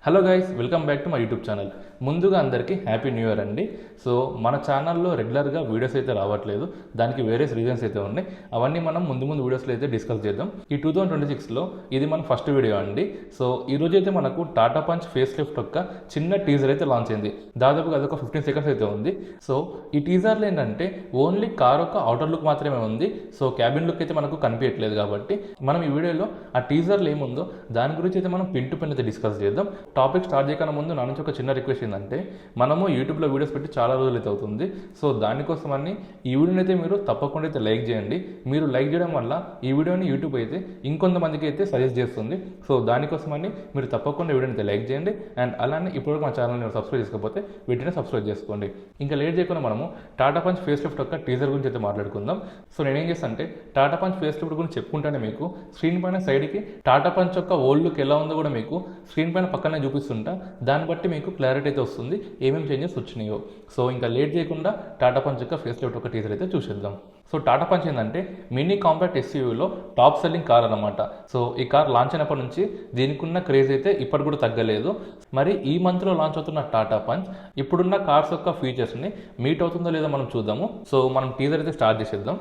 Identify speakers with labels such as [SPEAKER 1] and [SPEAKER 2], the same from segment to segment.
[SPEAKER 1] Hello guys, welcome back to my YouTube channel. ముందుగా అందరికీ happy new year అండి. So మన ఛానల్లో రెగ్యులర్గా వీడియోస్ అయితే రావట్లేదు. దానికి వేరే రీజన్స్ అయితే ఉన్నాయి. అవన్నీ మనం ముందు వీడియోస్లో అయితే డిస్కస్ చేద్దాం. ఈ 2026లో ఇది మన ఫస్ట్ వీడియో అండి. సో ఈ రోజు అయితే మనకు టాటా పంచ్ ఫేస్ లిఫ్ట్ యొక్క చిన్న టీజర్ అయితే లాంచ్ అయింది. దాదాపుగా అదొక 15 సెకండ్స్ అయితే ఉంది. సో ఈ టీజర్లో ఏంటంటే ఓన్లీ కార్ యొక్క అవుటర్ లుక్ మాత్రమే ఉంది. సో క్యాబిన్ లుక్ అయితే మనకు కనిపించట్లేదు. కాబట్టి మనం ఈ వీడియోలో ఆ టీజర్లో ఏముందో దాని గురించి అయితే మనం పిన్ టు పిన్ అయితే డిస్కస్ చేద్దాం. టాపిక్ స్టార్ట్ చేయకుండా ముందు నా నుంచి ఒక చిన్న రిక్వెస్ట్ ఏంటంటే, మనము యూట్యూబ్లో వీడియోస్ పెట్టి చాలా రోజులు అయితే అవుతుంది. సో దానికోసమని ఈ వీడియోని అయితే మీరు తప్పకుండా అయితే లైక్ చేయండి. మీరు లైక్ చేయడం వల్ల ఈ వీడియోని యూట్యూబ్ అయితే ఇంకొంతమందికి అయితే సజెస్ట్ చేస్తుంది. సో దానికోసమని మీరు తప్పకుండా వీడియోని అయితే లైక్ చేయండి. అండ్ అలానే ఇప్పుడు మా ఛానల్ని సబ్స్క్రైబ్ చేసుకోకపోతే వీటిని సబ్స్క్రైబ్ చేసుకోండి. ఇంకా లేట్ చేయకుండా మనము టాటా పంచ్ ఫేస్ లిఫ్ట్ యొక్క టీజర్ గురించి అయితే మాట్లాడుకుందాం. సో నేనేం చేస్తాను అంటే, టాటా పంచ్ ఫేస్ లిఫ్ట్ గురించి చెప్పుకుంటానే మీకు స్క్రీన్ పైన సైడ్కి టాటా పంచ్ యొక్క ఓల్డ్ లుక్ ఎలా ఉందో కూడా మీకు స్క్రీన్ పైన పక్కనే చూపిస్తుంటా. దాన్ని బట్టి మీకు క్లారిటీ అయితే వస్తుంది ఏమేమి చేంజెస్ వచ్చినాయో. సో ఇంకా లేట్ చేయకుండా టాటా పంచ్ యొక్క ఫేస్ లిఫ్ట్ ఒక టీజర్ అయితే చూసేద్దాం. సో టాటా పంచ్ ఏంటంటే మినీ కాంపాక్ట్ ఎస్యూవీలో టాప్ సెల్లింగ్ కార్ అనమాట. సో ఈ కార్ లాంచ్ అయినప్పటి నుంచి దీనికి ఉన్న క్రేజ్ అయితే ఇప్పటి కూడా తగ్గలేదు. మరి ఈ మంత్లో లాంచ్ అవుతున్న టాటా పంచ్ ఇప్పుడున్న కార్స్ యొక్క ఫీచర్స్ని మీట్ అవుతుందో లేదో మనం చూద్దాము. సో మనం టీజర్ అయితే స్టార్ట్ చేసేద్దాం.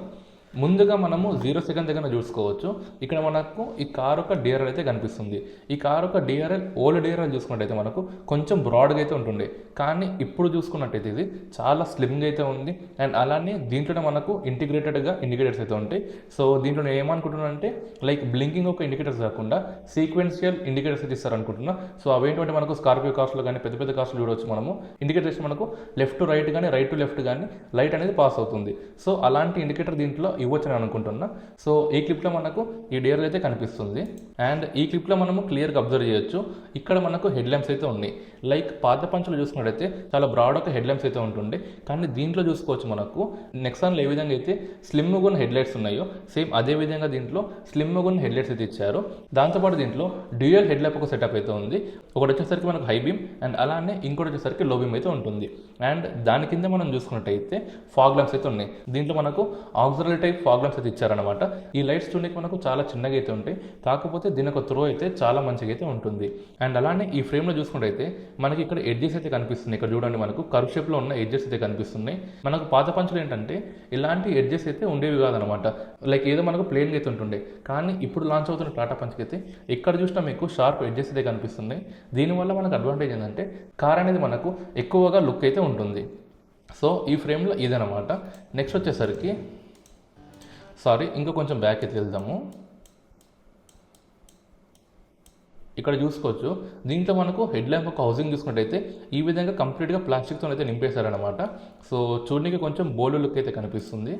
[SPEAKER 1] ముందుగా మనము 0 సెకండ్ దగ్గర చూసుకోవచ్చు. ఇక్కడ మనకు ఈ కార్ యొక్క డిఆర్ఎల్ అయితే కనిపిస్తుంది. ఈ కార్ యొక్క డిఆర్ఎల్ ఓల్డ్ డిఆర్ఎల్ చూసుకున్నట్టయితే మనకు కొంచెం బ్రాడ్గా అయితే ఉంటుంది. కానీ ఇప్పుడు చూసుకున్నట్టయితే ఇది చాలా స్లిమ్గా అయితే ఉంది. అండ్ అలానే దీంట్లోనే మనకు ఇంటిగ్రేటెడ్గా ఇండికేటర్స్ అయితే ఉంటాయి. సో దీంట్లో నేను ఏమనుకుంటున్నాను అంటే, లైక్ బ్లింకింగ్ ఒక ఇండికేటర్స్ కాకుండా సీక్వెన్షియల్ ఇండికేటర్స్ అయితే ఇస్తారనుకుంటున్నా. సో అవేంటంటే మనకు స్కార్పియో కార్స్లో కానీ పెద్ద పెద్ద కార్స్లో చూడవచ్చు. మనము ఇండికేటర్స్ మనకు లెఫ్ట్ టు రైట్ కానీ రైట్ టు లెఫ్ట్ కానీ లైట్ అనేది పాస్ అవుతుంది. సో అలాంటి ఇండికేటర్ దీంట్లో ఇవ్వచ్చని అనుకుంటున్నా. సో ఈ క్లిప్లో మనకు ఈ డిఆర్ఎల్ అయితే కనిపిస్తుంది. అండ్ ఈ క్లిప్లో మనము క్లియర్గా అబ్జర్వ్ చేయొచ్చు. ఇక్కడ మనకు హెడ్ ల్యాంప్స్ అయితే ఉన్నాయి. లైక్ పాత పంచులు చూసుకున్నట్టయితే చాలా బ్రాడ్ ఒక హెడ్ ల్యాంప్స్ అయితే ఉంటుండే. కానీ దీంట్లో చూసుకోవచ్చు మనకు నెక్సాన్లో ఏ విధంగా అయితే స్లిమ్గా ఉన్న హెడ్ లైట్స్ ఉన్నాయో సేమ్ అదే విధంగా దీంట్లో స్లిమ్గా ఉన్న హెడ్ లైట్స్ అయితే ఇచ్చారు. దాంతోపాటు దీంట్లో డ్యూయల్ హెడ్ ల్యాంప్ ఒక సెటప్ అయితే ఉంది. ఒకటి వచ్చేసరికి మనకు హై బీమ్ అండ్ అలానే ఇంకోటి వచ్చేసరికి లో బీమ్ అయితే ఉంటుంది. అండ్ దాని కింద మనం చూసుకున్నట్టయితే ఫాగ్ ల్యాంప్స్ అయితే ఉన్నాయి. దీంట్లో మనకు ఆక్సిలరీ టైప్ ఫాగ్ ల్యాంప్స్ అయితే ఇచ్చారనమాట. ఈ లైట్స్ చూడడానికి మనకు చాలా చిన్నగా అయితే ఉంటాయి. కాకపోతే దీని ఒక త్రో అయితే చాలా మంచిగా అయితే ఉంటుంది. అండ్ అలానే ఈ ఫ్రేమ్లో చూసుకుంటే మనకి ఇక్కడ ఎడ్జెస్ అయితే కనిపిస్తున్నాయి. ఇక్కడ చూడండి మనకు కర్వ్ షేప్లో ఉన్న ఎడ్జెస్ అయితే కనిపిస్తున్నాయి. మనకు పాత పంచులు ఏంటంటే ఇలాంటి ఎడ్జెస్ అయితే ఉండేవి కాదనమాట. లైక్ ఏదో మనకు ప్లేన్గా అయితే ఉంటుండే. కానీ ఇప్పుడు లాంచ్ అవుతున్న టాటా పంచ్కి అయితే ఎక్కడ చూసినా మీకు షార్ప్ ఎడ్జెస్ అయితే కనిపిస్తున్నాయి. దీనివల్ల మనకు అడ్వాంటేజ్ ఏంటంటే కార్ అనేది మనకు ఎక్కువగా లుక్ అయితే ఉంటుంది. సో ఈ ఫ్రేమ్లో ఇదనమాట. నెక్స్ట్ వచ్చేసరికి ఇంకా కొంచెం బ్యాక్ అయితే వెళ్దాము. ఇక్కడ చూసుకోవచ్చు దీంట్లో మనకు హెడ్ ల్యాంప్ ఒక హౌసింగ్ చూసుకున్నట్టయితే ఈ విధంగా కంప్లీట్గా ప్లాస్టిక్తో అయితే నింపేశారనమాట. సో చూడడానికి కొంచెం బోల్డ్ లుక్ అయితే కనిపిస్తుంది.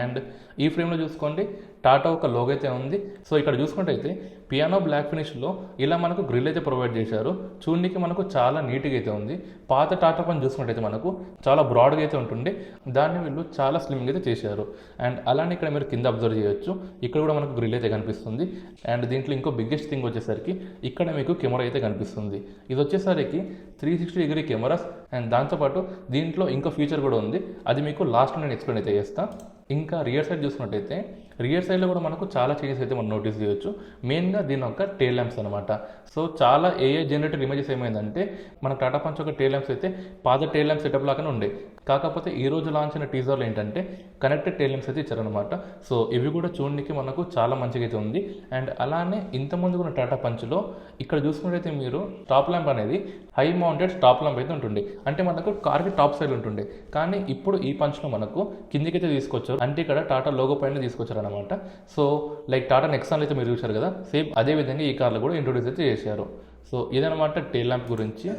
[SPEAKER 1] అండ్ ఈ ఫ్రేమ్లో చూసుకోండి టాటా ఒక లోగో అయితే ఉంది. సో ఇక్కడ చూసుకుంటే పియానో బ్లాక్ ఫినిష్లో ఇలా మనకు గ్రిల్ అయితే ప్రొవైడ్ చేశారు. చూడడానికి మనకు చాలా నీట్గా అయితే ఉంది. పాత టాటా పంచ్ చూసుకుంటే మనకు చాలా బ్రాడ్గా అయితే ఉంటుంది. దాన్ని వీళ్ళు చాలా స్లిమ్గా అయితే చేశారు. అండ్ అలానే ఇక్కడ మీరు కింద అబ్జర్వ్ చేయొచ్చు. ఇక్కడ కూడా మనకు గ్రిల్ అయితే కనిపిస్తుంది. అండ్ దీంట్లో ఇంకో బిగ్గెస్ట్ థింగ్ వచ్చేసరికి ఇక్కడ మీకు కెమెరా అయితే కనిపిస్తుంది. ఇది వచ్చేసరికి 360 డిగ్రీ కెమెరాస్. అండ్ దాంతోపాటు దీంట్లో ఇంకో ఫీచర్ కూడా ఉంది. అది మీకు లాస్ట్లో నేను ఎక్స్ప్లెయిన్ అయితే చేస్తాను. ఇంకా రియర్ సైడ్ చూసుకున్నట్టయితే రియర్ సైడ్లో కూడా మనకు చాలా చేంజెస్ అయితే మనం నోటీస్ చేయొచ్చు. మెయిన్గా దీని ఒక టేల్ ల్యాంప్స్ అనమాట. సో చాలా ఏఐ జనరేటెడ్ ఇమేజెస్ ఏమైందంటే మన టాటా పంచ్ ఒక టేల్ ల్యాంప్స్ అయితే పాత టేల్ ల్యాంప్ సెటప్ లాగానే ఉండే. కాకపోతే ఈ రోజు లాంచ్ అయిన టీజర్లో ఏంటంటే కనెక్టెడ్ టేల్ ల్యాంప్స్ అయితే ఇచ్చారనమాట. సో ఇవి కూడా చూడడానికి మనకు చాలా మంచిగా అయితే ఉంది. అండ్ అలానే ఇంతకుముందు ఉన్న టాటా పంచ్లో ఇక్కడ చూసుకున్నట్టయితే మీరు టాప్ ల్యాంప్ అనేది హై మౌంటెడ్ టాప్ ల్యాంప్ అయితే ఉంటుంది. అంటే మనకు కార్కి టాప్ సైడ్ ఉంటుండే. కానీ ఇప్పుడు ఈ పంచ్లో మనకు కిందికైతే తీసుకొచ్చారు. అంటే ఇక్కడ టాటా లోగో పైన తీసుకొచ్చారు అనమాట. సో లైక్ టాటా నెక్సాన్ అయితే మీరు చూశారు కదా, సేమ్ అదే విధంగా ఈ కార్లో కూడా ఇంట్రొడ్యూస్ అయితే చేశారు. సో ఇదనమాట టేల్ ల్యాంప్ గురించి.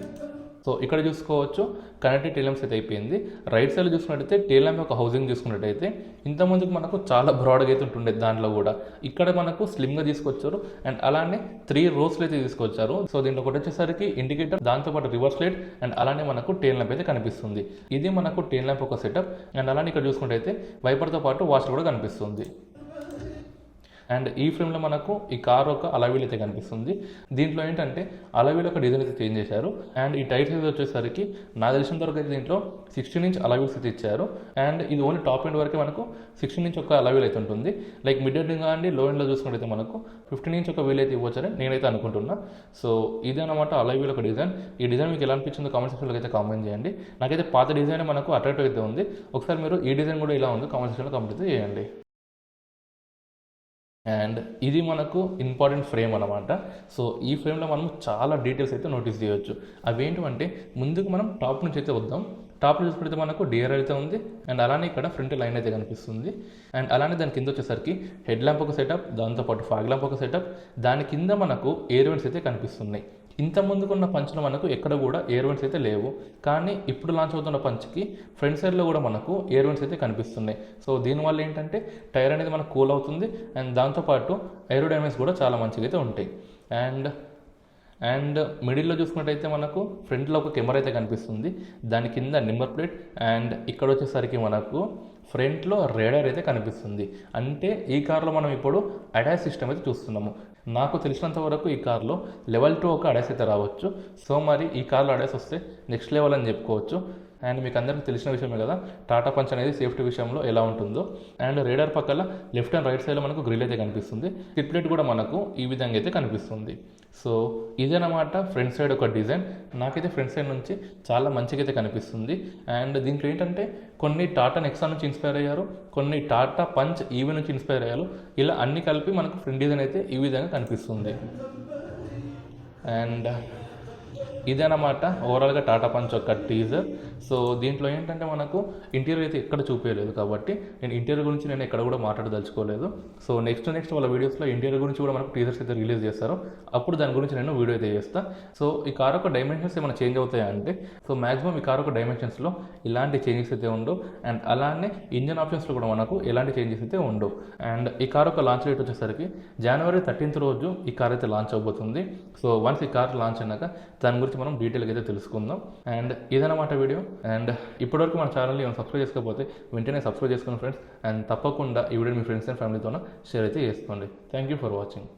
[SPEAKER 1] సో ఇక్కడ చూసుకోవచ్చు కనెక్టెడ్ టేల్ ల్యాంప్స్ అయితే అయిపోయింది. రైట్ సైడ్ చూసుకున్నట్టయితే టేల్ ల్యాంప్ ఒక హౌసింగ్ చూసుకున్నట్టయితే ఇంతకుముందుకు మనకు చాలా బ్రాడ్గా అయితే ఉంటుండే. దాంట్లో కూడా ఇక్కడ మనకు స్లిమ్గా తీసుకొచ్చారు. అండ్ అలానే 3 రోస్లు అయితే తీసుకొచ్చారు. సో దీంట్లో ఒకటి వచ్చేసరికి ఇండికేటర్, దాంతోపాటు రివర్స్ లైట్ అండ్ అలానే మనకు టేల్ ల్యాంప్ అయితే కనిపిస్తుంది. ఇది మనకు టేల్ ల్యాంప్ ఒక సెటప్. అండ్ అలానే ఇక్కడ చూసుకుంటే వైపర్తో పాటు వాషర్ కూడా కనిపిస్తుంది. అండ్ ఈ ఫ్రేమ్లో మనకు ఈ కార్ ఒక అలవీల్ అయితే కనిపిస్తుంది. దీంట్లో ఏంటంటే అలవీల్ ఒక డిజైన్ అయితే చేంజ్ చేశారు. అండ్ ఈ టైర్ సైజ్ వచ్చేసరికి నాకు తెలిసినంత వరకు అయితే దీంట్లో 16 ఇంచ్ అలవీల్స్ అయితే ఇచ్చారు. అండ్ ఇది ఓన్లీ టాప్ ఎండ్ వరకే మనకు 16 ఇంచ్ ఒక అలవీల్ అయితే ఉంటుంది. లైక్ మిడ్ ఎండ్ కానీ లో ఎండ్లో చూసుకుంటే మనకు 15 ఇంచ్ ఒక వీల్ అయితే ఇవ్వచ్చని నేనైతే అనుకుంటున్నా. సో ఇదన్నమాట అలవీల్ ఒక డిజైన్. ఈ డిజైన్ మీకు ఎలా అనిపించిందో కామెంట్ సెక్షన్లో అయితే కామెంట్ చేయండి. నాకైతే పాత డిజైన్ మనకు అట్రాక్టివ్ అయితే ఉంది. ఒకసారి మీరు ఈ డిజైన్ కూడా ఇలా ఉంది కామెంట్ సెక్షన్లో కామెంట్ అయితే చేయండి. అండ్ ఇది మనకు ఇంపార్టెంట్ ఫ్రేమ్ అనమాట. సో ఈ ఫ్రేమ్లో మనం చాలా డీటెయిల్స్ అయితే నోటీస్ చేయవచ్చు. అవి ఏంటంటే ముందుకు మనం టాప్ నుంచి అయితే వద్దాం. టాప్లో చూసుకుంటే మనకు డిఆర్ అయితే ఉంది. అండ్ అలానే ఇక్కడ ఫ్రంట్ లైన్ అయితే కనిపిస్తుంది. అండ్ అలానే దాని కింద వచ్చేసరికి హెడ్ ల్యాంప్ ఒక సెటప్, దాంతోపాటు ఫాగ్ ల్యాంప్ ఒక సెటప్, దాని కింద మనకు ఎయిర్ వెంట్స్ అయితే కనిపిస్తున్నాయి. ఇంత ముందుకున్న పంచ్లో మనకు ఎక్కడ కూడా ఎయిర్ వెంట్స్ అయితే లేవు. కానీ ఇప్పుడు లాంచ్ అవుతున్న పంచ్కి ఫ్రంట్ సైడ్లో కూడా మనకు ఎయిర్ వెంట్స్ అయితే కనిపిస్తున్నాయి. సో దీనివల్ల ఏంటంటే టైర్ అనేది మనకు కూల్ అవుతుంది. అండ్ దాంతోపాటు ఏరోడైనమిక్స్ కూడా చాలా మంచిగా అయితే ఉంటాయి. అండ్ మిడిల్లో చూసుకున్నట్టయితే మనకు ఫ్రంట్లో ఒక కెమెరా అయితే కనిపిస్తుంది. దాని కింద నెంబర్ ప్లేట్. అండ్ ఇక్కడ వచ్చేసరికి మనకు ఫ్రంట్లో రేడార్ అయితే కనిపిస్తుంది. అంటే ఈ కార్లో మనం ఇప్పుడు అడాస్ సిస్టమ్ అయితే చూస్తున్నాము. నాకు తెలిసినంత వరకు ఈ కార్లో లెవెల్ 2 ఒక అడాస్ అయితే రావచ్చు. సో మరి ఈ కార్లో అడాస్ వస్తే నెక్స్ట్ లెవెల్ అని చెప్పుకోవచ్చు. అండ్ మీకు అందరికీ తెలిసిన విషయమే కదా టాటా పంచ్ అనేది సేఫ్టీ విషయంలో ఎలా ఉంటుందో. అండ్ రేడార్ పక్కల లెఫ్ట్ అండ్ రైట్ సైడ్లో మనకు గ్రిల్ అయితే కనిపిస్తుంది. కిట్ ప్లేట్ కూడా మనకు ఈ విధంగా అయితే కనిపిస్తుంది. సో ఇదన్నమాట ఫ్రంట్ సైడ్ ఒక డిజైన్. నాకైతే ఫ్రంట్ సైడ్ నుంచి చాలా మంచిగా అయితే కనిపిస్తుంది. అండ్ దీంట్లో ఏంటంటే కొన్ని టాటా నెక్సాన్ నుంచి ఇన్స్పైర్ అయ్యారు, కొన్ని టాటా పంచ్ ఈవీ నుంచి ఇన్స్పైర్ అయ్యారు. ఇలా అన్ని కలిపి మనకు ఫ్రంట్ డిజైన్ అయితే ఈ విధంగా కనిపిస్తుంది. అండ్ ఇదన్నమాట ఓవరాల్గా టాటా పంచ్ ఒక టీజర్. సో దీంట్లో ఏంటంటే మనకు ఇంటీరియర్ అయితే ఎక్కడ చూపించలేదు కాబట్టి నేను ఇంటీరియర్ గురించి నేను ఎక్కడ కూడా మాట్లాడదలుచుకోలేదు. సో నెక్స్ట్ వాళ్ళ వీడియోస్లో ఇంటీరియర్ గురించి కూడా మనకు టీజర్స్ అయితే రిలీజ్ చేస్తారు. అప్పుడు దాని గురించి నేను వీడియో అయితే చేస్తాను. సో ఈ కార్ యొక్క డైమెన్షన్స్ ఏమైనా చేంజ్ అవుతాయా అంటే సో మ్యాక్సిమం ఈ కార్ యొక్క డైమెన్షన్స్లో ఇలాంటి చేంజెస్ అయితే ఉండవు. అండ్ అలానే ఇంజన్ ఆప్షన్స్లో కూడా మనకు ఎలాంటి చేంజెస్ అయితే ఉండవు. అండ్ ఈ కార్ యొక్క లాంచ్ డేట్ వచ్చేసరికి జనవరి 13th రోజు ఈ కార్ అయితే లాంచ్ అవబోతుంది. సో వన్స్ ఈ కార్ లాంచ్ అయినాక దాని గురించి మనం డీటెయిల్గా అయితే తెలుసుకుందాం. అండ్ ఇదన్నమాట వీడియో. అండ్ ఇప్పటివరకు మన ఛానల్ని సబ్స్క్రైబ్ చేసుకోకపోతే వెంటనే సబ్స్క్రైబ్ చేసుకోండి ఫ్రెండ్స్. అండ్ తప్పకుండా ఈ వీడియో మీ ఫ్రెండ్స్ అండ్ ఫ్యామిలీతో షేర్ అయితే చేసుకోండి. Thank you for watching.